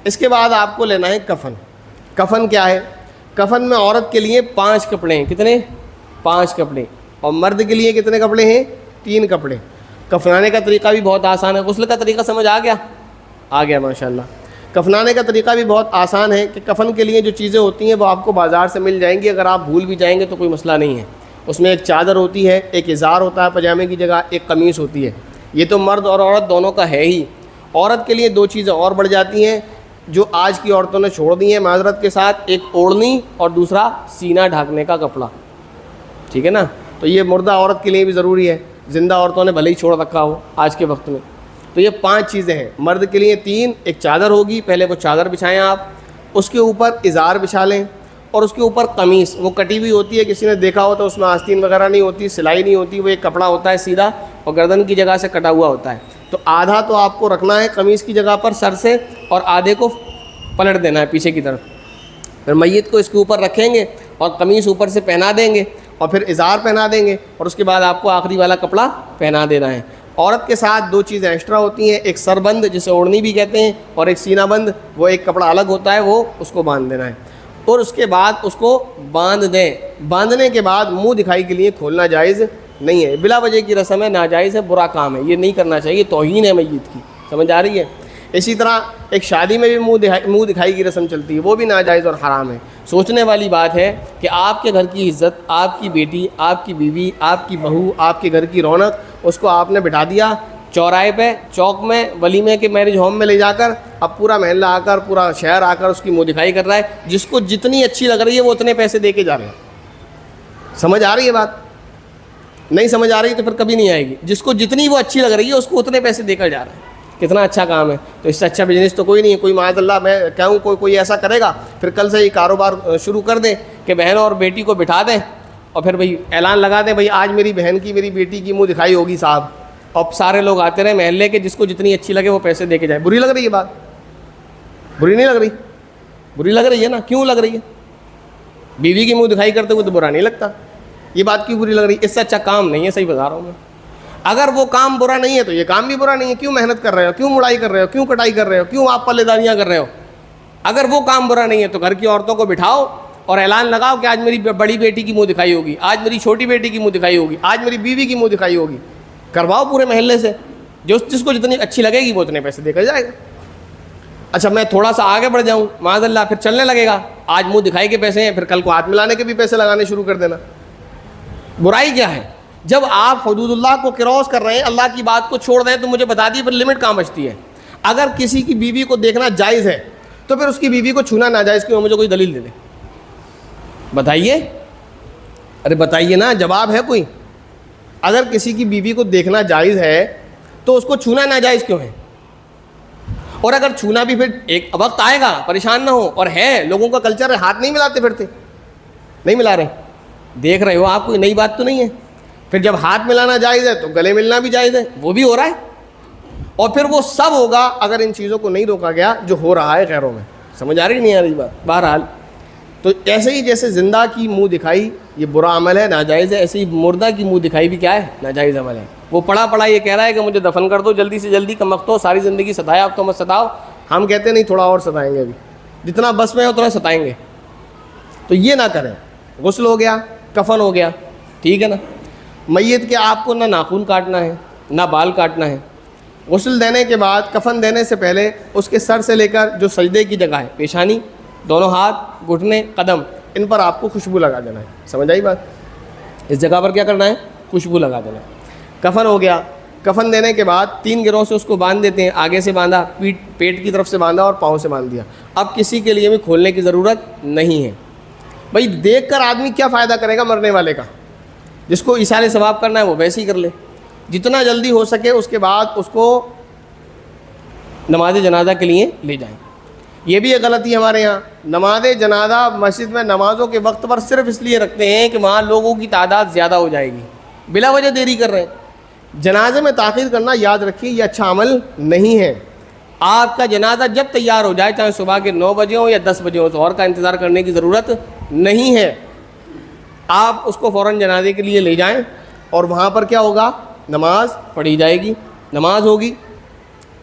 اس کے بعد آپ کو لینا ہے کفن. کفن کیا ہے؟ کفن میں عورت کے لیے 5 کپڑے ہیں. کتنے؟ 5 کپڑے. اور مرد کے لیے کتنے کپڑے ہیں؟ 3 کپڑے. کفنانے کا طریقہ بھی بہت آسان ہے. غسل کا طریقہ سمجھ آ گیا؟ آ گیا ماشاء اللہ. کفنانے کا طریقہ بھی بہت آسان ہے کہ کفن کے لیے جو چیزیں ہوتی ہیں وہ آپ کو بازار سے مل جائیں گی. اگر آپ بھول بھی جائیں گے تو کوئی مسئلہ نہیں ہے. اس میں ایک چادر ہوتی ہے, ایک ازار ہوتا ہے پاجامے کی جگہ, ایک قمیص ہوتی ہے. یہ تو مرد اور عورت دونوں کا ہے ہی. عورت کے لیے 2 چیزیں اور بڑھ جاتی ہیں جو آج کی عورتوں نے چھوڑ دی ہیں معذرت کے ساتھ. ایک اوڑھنی اور دوسرا سینہ ڈھانکنے کا کپڑا. ٹھیک ہے نا؟ تو یہ مردہ عورت کے لیے بھی ضروری ہے, زندہ عورتوں نے بھلے ہی چھوڑ رکھا ہو آج کے وقت میں. تو یہ 5 چیزیں ہیں. مرد کے لیے 3, ایک چادر ہوگی, پہلے وہ چادر بچھائیں آپ, اس کے اوپر ازار بچھا لیں, اور اس کے اوپر قمیص. وہ کٹی ہوئی ہوتی ہے, کسی نے دیکھا ہو تو اس میں آستین وغیرہ نہیں ہوتی, سلائی نہیں ہوتی, وہ ایک کپڑا ہوتا ہے سیدھا اور گردن کی جگہ سے کٹا ہوا ہوتا ہے. تو آدھا تو آپ کو رکھنا ہے قمیص کی جگہ پر سر سے, اور آدھے کو پلٹ دینا ہے پیچھے کی طرف. پھر میت کو اس کے اوپر رکھیں گے اور قمیص اوپر سے پہنا دیں گے, اور پھر ازار پہنا دیں گے, اور اس کے بعد آپ کو آخری والا کپڑا پہنا دینا ہے. عورت کے ساتھ 2 چیزیں ایکسٹرا ہوتی ہیں, ایک سر بند جسے اوڑھنی بھی کہتے ہیں, اور ایک سینہ بند. وہ ایک کپڑا الگ ہوتا ہے, وہ اس کو باندھ دینا ہے. اور اس کے بعد اس کو باندھ دیں. باندھنے کے بعد منہ دکھائی کے لیے کھولنا جائز نہیں ہے. بلا وجہ کی رسم ہے, ناجائز ہے, برا کام ہے, یہ نہیں کرنا چاہیے, توہین ہے میت کی. سمجھ آ رہی ہے؟ اسی طرح ایک شادی میں بھی منہ دکھائی کی رسم چلتی ہے, وہ بھی ناجائز اور حرام ہے. سوچنے والی بات ہے کہ آپ کے گھر کی عزت, آپ کی بیٹی, آپ کی بیوی, آپ کی بہو, آپ کے گھر کی رونق, اس کو آپ نے بٹھا دیا چوراہے پہ, چوک میں, ولیمے کے میرج ہوم میں لے جا کر. اب پورا محلہ آ کر, پورا شہر آ کر اس کی منہ دکھائی کر رہا ہے. جس کو جتنی اچھی لگ رہی ہے وہ اتنے پیسے دے کے جا رہے ہیں. سمجھ آ رہی ہے بات؟ نہیں سمجھ آ رہی تو پھر کبھی نہیں آئے گی. جس کو جتنی وہ اچھی لگ رہی ہے اس کو اتنے پیسے دے کر جا رہا ہے. کتنا اچھا کام ہے. تو اس سے اچھا بزنس تو کوئی نہیں ہے. کوئی معاذ اللہ میں کہوں کوئی ایسا کرے گا, پھر کل سے یہ کاروبار شروع کر دیں کہ بہن اور بیٹی کو بٹھا دیں, اور پھر بھئی اعلان لگا دیں بھئی آج میری بہن کی, میری بیٹی کی منہ دکھائی ہوگی صاحب, اور سارے لوگ آتے رہے محلے کے, جس کو جتنی اچھی لگے وہ پیسے دے کے جائے. بری لگ رہی ہے بات؟ بری نہیں لگ رہی؟ بری لگ رہی ہے نا. کیوں لگ رہی ہے؟ بیوی کی منہ دکھائی کرتے ہوئے تو برا نہیں لگتا. یہ بات کیوں بری لگ رہی ہے؟ اس سے اچھا کام نہیں ہے, صحیح بتا رہا ہوں میں. اگر وہ کام برا نہیں ہے تو یہ کام بھی برا نہیں ہے. کیوں محنت کر رہے ہو, کیوں مڑائی کر رہے ہو, کیوں کٹائی کر رہے ہو, کیوں آپ پلے داریاں کر رہے ہو؟ اگر وہ کام برا نہیں ہے تو گھر کی عورتوں کو بٹھاؤ اور اعلان لگاؤ کہ آج میری بڑی بیٹی کی منہ دکھائی ہوگی, آج میری چھوٹی بیٹی کی منہ دکھائی ہوگی, آج میری بیوی کی منہ دکھائی ہوگی. کرواؤ پورے محلے سے, جس کو جتنی اچھی لگے گی وہ اتنے پیسے دے کر جائے گا. اچھا میں تھوڑا سا آگے بڑھ جاؤں, معاذ اللہ پھر چلنے لگے گا. آج منہ دکھائی کے پیسے ہیں, پھر کل کو ہاتھ ملانے کے بھی پیسے لگانے شروع کر دینا. برائی کیا ہے؟ جب آپ حدود اللہ کو کراس کر رہے ہیں, اللہ کی بات کو چھوڑ رہے ہیں, تو مجھے بتا دیے پھر لمٹ کہاں بچتی ہے. اگر کسی کی بیوی کو دیکھنا جائز ہے تو پھر اس کی بیوی کو چھونا ناجائز کیوں؟ مجھے کوئی دلیل دے دیں, بتائیے. ارے بتائیے نا, جواب ہے کوئی؟ اگر کسی کی بیوی کو دیکھنا جائز ہے تو اس کو چھونا ناجائز کیوں ہے؟ اور اگر چھونا بھی, پھر ایک وقت آئے گا, پریشان نہ ہو, اور ہے لوگوں کا کلچر ہے ہاتھ نہیں ملاتے پھرتے, نہیں ملا رہے, دیکھ رہے ہو آپ, کوئی نئی بات تو نہیں ہے. پھر جب ہاتھ ملانا جائز ہے تو گلے ملنا بھی جائز ہے, وہ بھی ہو رہا ہے. اور پھر وہ سب ہوگا اگر ان چیزوں کو نہیں روکا گیا جو ہو رہا ہے غیروں میں. سمجھ آ رہی نہیں آ رہی بات؟ بہرحال تو ایسے ہی جیسے زندہ کی منہ دکھائی یہ برا عمل ہے, ناجائز ہے, ایسے ہی مردہ کی منہ دکھائی بھی کیا ہے؟ ناجائز عمل ہے. وہ پڑا یہ کہہ رہا ہے کہ مجھے دفن کر دو جلدی سے جلدی, کمبختو ساری زندگی ستایا, اب تو مت ستاؤ. ہم کہتے نہیں, تھوڑا اور ستائیں گے, ابھی جتنا بس میں ہے اتنا ستائیں گے. تو یہ نہ کریں. غسل ہو گیا, کفن ہو گیا, ٹھیک ہے نا. میت کے آپ کو نہ ناخن کاٹنا ہے نہ بال کاٹنا ہے. غسل دینے کے بعد, کفن دینے سے پہلے اس کے سر سے لے کر جو سجدے کی جگہ ہے, پیشانی, دونوں ہاتھ, گھٹنے, قدم, ان پر آپ کو خوشبو لگا دینا ہے. سمجھ آئی بات؟ اس جگہ پر کیا کرنا ہے؟ خوشبو لگا دینا ہے. کفن ہو گیا. کفن دینے کے بعد 3 گروہ سے اس کو باندھ دیتے ہیں. آگے سے باندھا, پیٹ کی طرف سے باندھا اور پاؤں سے باندھ دیا. اب کسی کے لیے بھی کھولنے کی ضرورت نہیں ہے. بھائی دیکھ کر آدمی کیا فائدہ کرے گا مرنے والے کا؟ جس کو ایثار ثواب کرنا ہے وہ ویسے ہی کر لے. جتنا جلدی ہو سکے اس کے بعد اس کو نماز جنازہ کے لیے لے جائیں. یہ بھی ایک غلطی ہمارے یہاں, نماز جنازہ مسجد میں نمازوں کے وقت پر صرف اس لیے رکھتے ہیں کہ وہاں لوگوں کی تعداد زیادہ ہو جائے گی, بلا وجہ دیری کر رہے ہیں. جنازے میں تاخیر کرنا, یاد رکھیے, یہ اچھا عمل نہیں ہے. آپ کا جنازہ جب تیار ہو جائے, چاہے صبح کے 9 بجے ہو یا 10 بجے ہو, ظہر کا انتظار کرنے کی ضرورت نہیں ہے. آپ اس کو فوراً جنازے کے لیے لے جائیں, اور وہاں پر کیا ہوگا؟ نماز پڑھی جائے گی, نماز ہوگی,